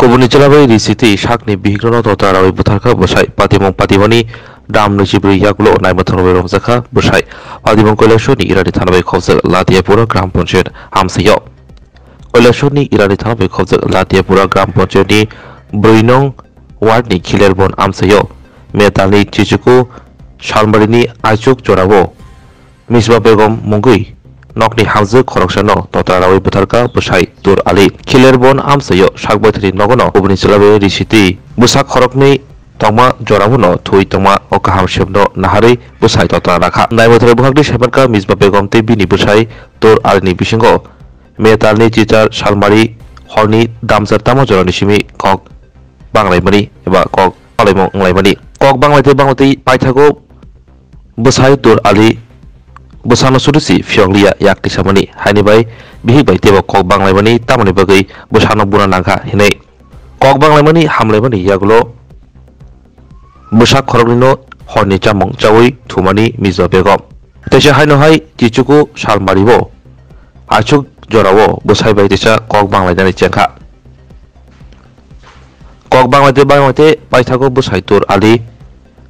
Kubuni Jalabai City Shakni Bigro Dota Butarka Bushai Patimon Patimoni Dam Nujibri Yagulo Naimatano Zaka Bushai Padimon Kolashoni Iraditanabe Kosel Latiapura Gram Ponchet Hamsayo Olashoni Iraditanabe Kosel Latiapura Gram Poncheti Bruinong Wardni Killerbon Amsayo Metali Chichuku Shalmarini Achuk Joravo Misba Begom Mungui Nokni Hamze Korokshano Totarawi Butarka Bushai Tur Ali Killerbon Amsayo Shakbatri Nogono Ubni Sulabe Rishiti Busak Korokni Toma Joravuno Tui Toma Okaham Shibno Nahari Busai Totaraka Naimotare Buhakdi Shemarka Misba Begom Tibini Bushai Tur Alini Bishingo Metalni Chichar Shalmari Horni Damsar Tamo Joranishimi Kok Banglaimani Eba Kok Alimong Laimani Kok Banglate Banglati Paitago Busai Tur Ali Busano Sudusi Fionglia Yakti Samani Hanibai Bihibai Tebo Kok Banglaimani Tamani Bagai Busano Buna Nangha Hine Kok Banglaimani Hamlaimani Yagulo Busak Koroglino Horni Chamong Chawi Tumani Mizo Begom Tesha Haino Hai Chichuku Shalmaribo Achuk Jorawo Busai Bai Tesha Kok Banglaidani Chenka Kok Banglate Banglate Paitago Busai Tur Ali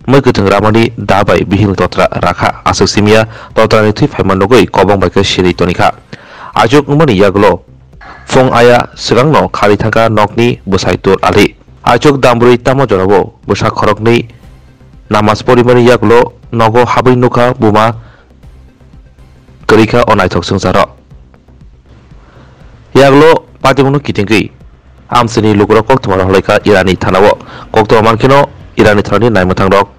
Merkutung Ramani Dabai Bihil Totra Raka Asuk Simia Totra Niti Faimanogoi Kobong Baika Shiri Tonika Ajuk Umani Yaglo Fong Aya Sirangno Kalitanga Nokni Busai Tur Ali Ajuk Damburi Tamo Jorabo Busak Korokni Namas Porimani Yaglo Nogo Habri Nuka Buma Kerika Onai Toksung Zaro Yaglo Patimuno Kitingi Amsini Lugro Koktumara Holeka Irani Tanawo Kokto Mankino Irani Thani Naimotang Rok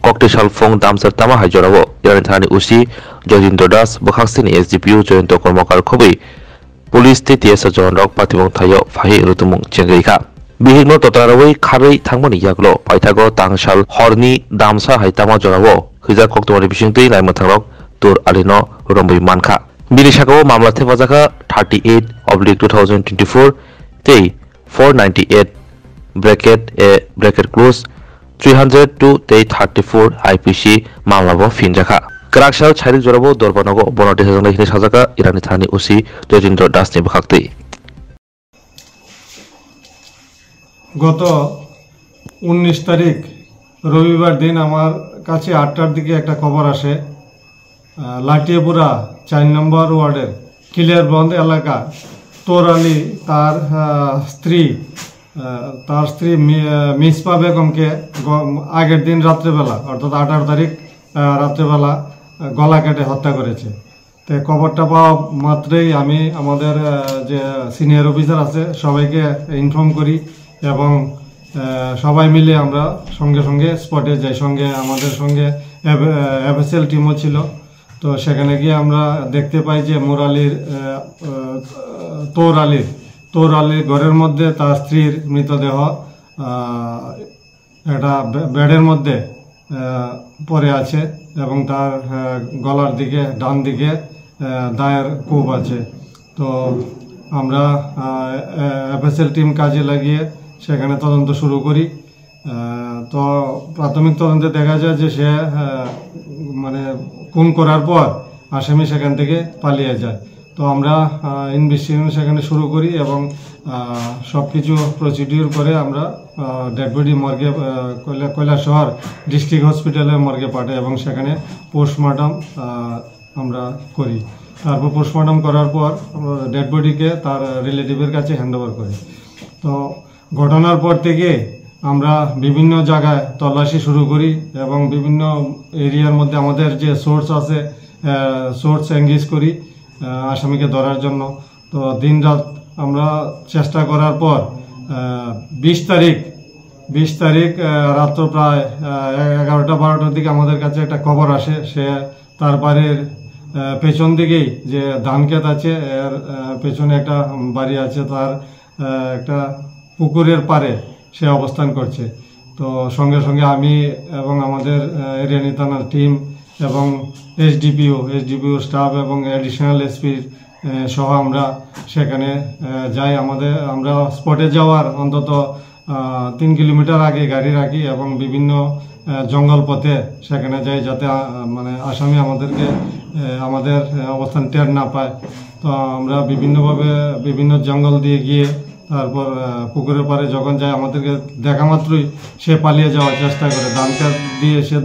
Kokte Shalfong Damsar Tama Hajoravo Irani Thani Usi Jodindo Das Bokhaksini SDPU Joyento Kormokar Khobi Police TTS Jon Rok Patimong Thayo Fahi Rutumung Chengrika Bihigno Totarawai Kharei Thangmani Yaglo Paitago Tangshal Horni Damsa Haitama Joravo Khiza Koktomari Bishingtui Naimotang Rok Tur Alino Rombai Manka Birishako Mamla Thevazaka 38/2024 Te 498 bracket a bracket close 300 to 34 IPC Malabo Finjaka Krakshal Charik Jorabo Dorbanogo Bonote Hine Sajaka Irani Thani Usi Jojindo Dasni Bhakti গত 19 তারিখ রবিবার দিন আমার কাছে 8টার দিকে একটা খবর আসে লাটিয়াপুরা 4 নম্বর ওয়ার্ডের কিলিয়ারবন্দ এলাকা তোর আলী তার স্ত্রী মিসপা বেগমকে আগের দিন রাত্রেবেলা অর্থাৎ 18 তারিখ রাত্রেবেলা গলা কেটে হত্যা করেছে। তো খবরটা পাওয়া মাত্রই আমি আমাদের যে সিনিয়র অফিসার আছে সবাইকে ইনফর্ম করি এবং সবাই মিলে আমরা সঙ্গে সঙ্গে স্পটে যাই। আমাদের সঙ্গে এফএসএল টিমও ছিল। তো সেখানে গিয়ে আমরা দেখতে পাই যে তোর আলীর ঘরের মধ্যে তার স্ত্রীর মৃতদেহ একটা বেডের মধ্যে পড়ে আছে এবং তার গলার দিকে ডান দিকে দায়ের কোপ আছে। তো আমরা এফএসএল টিম কাজে লাগিয়ে সেখানে তদন্ত শুরু করি। তো প্রাথমিক তদন্তে দেখা যায় যে সে মানে খুন করার পর আসামি সেখান থেকে পালিয়ে যায়। তো আমরা ইনভেস্টিগেশন সেখানে শুরু করি এবং সব কিছু প্রসিডিউর করে আমরা ডেড বডি মর্গে কৈলাসহর ডিস্ট্রিক্ট হসপিটালের মর্গে পাঠাই এবং সেখানে পোস্টমর্টম আমরা করি। তারপর পোস্টমর্টম করার পর আমরা ডেড বডিকে তার রিলেটিভের কাছে হ্যান্ডওভার করি। তো ঘটনার পর থেকে আমরা বিভিন্ন জায়গায় তল্লাশি শুরু করি এবং বিভিন্ন এরিয়ার মধ্যে আমাদের যে সোর্স আছে সোর্স এঙ্গেজ করি আসামিকে ধরার জন্য। তো দিন রাত আমরা চেষ্টা করার পর 20 তারিখ রাত্র প্রায় 11টা-12টার দিকে আমাদের কাছে একটা খবর আসে সে তার বাড়ির পেছন দিকেই যে ধান ক্ষেত আছে এর পেছনে একটা বাড়ি আছে তার একটা পুকুরের পাড়ে সে অবস্থান করছে। তো সঙ্গে সঙ্গে আমি এবং আমাদের এরিয়ানি থানার টিম এবং এসডিপিও স্টাফ এবং অ্যাডিশনাল এসপি সহ আমরা সেখানে যাই। আমরা স্পটে যাওয়ার অন্তত 3 কিলোমিটার আগে গাড়ি রাখি এবং বিভিন্ন জঙ্গল পথে সেখানে যাই যাতে মানে আসামি আমাদের অবস্থান টের না পায়। তো আমরা বিভিন্ন জঙ্গল দিয়ে গিয়ে তারপর পুকুরের পাড়ে যখন যায় আমাদেরকে দেখা মাত্রই সে পালিয়ে যাওয়ার চেষ্টা করে, ধানটা দিয়ে সে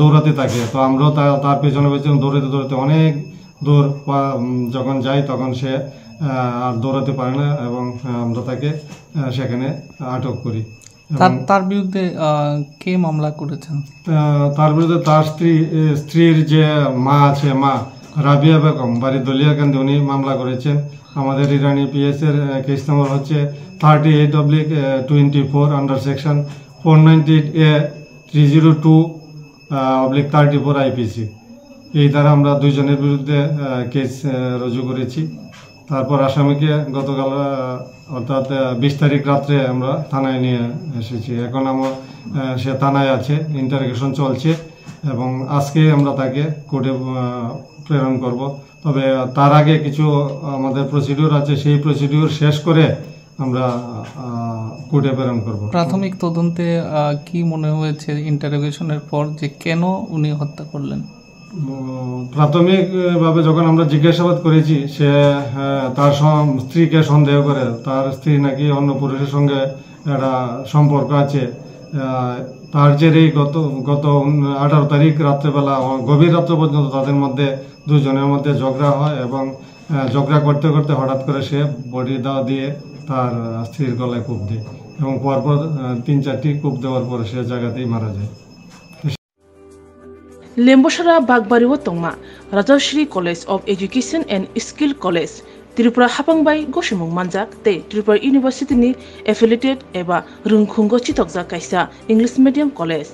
দৌড়াতে থাকে। তো আমরাও তার পেছনে পেছনে দৌড়াতে অনেক দূর যখন যাই তখন সে আর দৌড়াতে পারে না এবং আমরা তাকে সেখানে আটক করি। তার বিরুদ্ধে কে মামলা করেছেন? তার বিরুদ্ধে তার স্ত্রীর যে মা আছে, মা রাবিয়া বেগম, বাড়ি দলিয়াকান্দি, উনি মামলা করেছেন। আমাদের ইরানি পিএস এর কেস নম্বর হচ্ছে 38/24 আন্ডার সেকশন 498A/302/34 আইপিসি। এই দ্বারা আমরা দুইজনের বিরুদ্ধে কেস রুজু করেছি। তারপর আসামিকে গতকাল অর্থাৎ 20 তারিখ রাত্রে আমরা থানায় নিয়ে এসেছি। এখন সে থানায় আছে, ইন্টারোগেশন চলছে এবং আজকে আমরা তাকে কোর্টে প্রেরণ করব। তবে তার আগে কিছু আমাদের প্রসিডিউর আছে, সেই প্রসিডিউর শেষ করে আমরা কোর্টে প্রেরণ করব। প্রাথমিক তদন্তে কি মনে হয়েছে ইন্টারোগেশনের পর যে কেন উনি হত্যা করলেন? প্রাথমিকভাবে যখন আমরা জিজ্ঞাসাবাদ করেছি, সে তার স্ত্রীকে সন্দেহ করে। তার স্ত্রী নাকি অন্য পুরুষের সঙ্গে একটা সম্পর্ক আছে। তার জেরেই গত 18 তারিখ রাত্রেবেলা গভীর রাত্র পর্যন্ত তাদের মধ্যে দুজনের মধ্যে ঝগড়া হয় এবং ঝগড়া করতে করতে হঠাৎ করে সে বডি দাও দিয়ে তার স্ত্রীর গলায় কূপ দেয় এবং পরপর 3-4টি কূপ দেওয়ার পরে সে জায়গাতেই মারা যায়। Lembosara Bagbariwo Tongma, Rajashri College of Education and Skill College, Tripura Hapangbai Goshimung Manjak, Te Tripura University ni affiliated eba Rungkhungo Chitokja Kaisa English Medium College.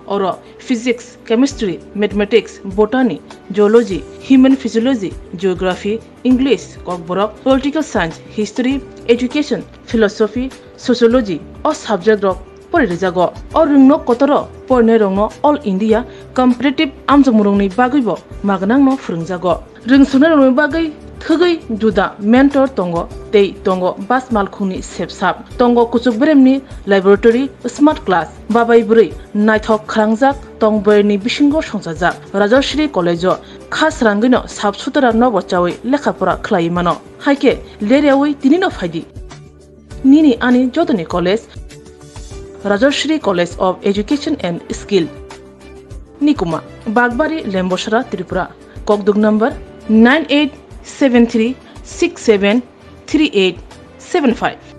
Oro Physics, Chemistry, Mathematics, Botany, Geology, Human Physiology, Geography, English, Kokborok, Political Science, History, Education, Philosophy, Sociology, or subject of Porijago, or Rungno Kotoro, Pornerongno, All India, Comparative Amjamurungni Bagibo, Magnangno Frungjago. Rungsunaroni Bagai, Thugai, Duda, Mentor Tongo, Tei Tongo, Bas Malkuni Sepsap, Tongo Kuchukbremni, Laboratory, Smart Class, Babai Buri, Nighthawk Krangjak, Tongberni Bishingo Shonsajak, Rajashri College, Khas Rangino, Sabsutara Nobochawi, Lekapura Klaimano, Haike, Leriawi, Tinino Fadi. Nini Ani Jodani College, Rajashri College of Education and Skill. Nikuma, Bagbari, Lembosara, Tripura. Kokdug number 9873673875.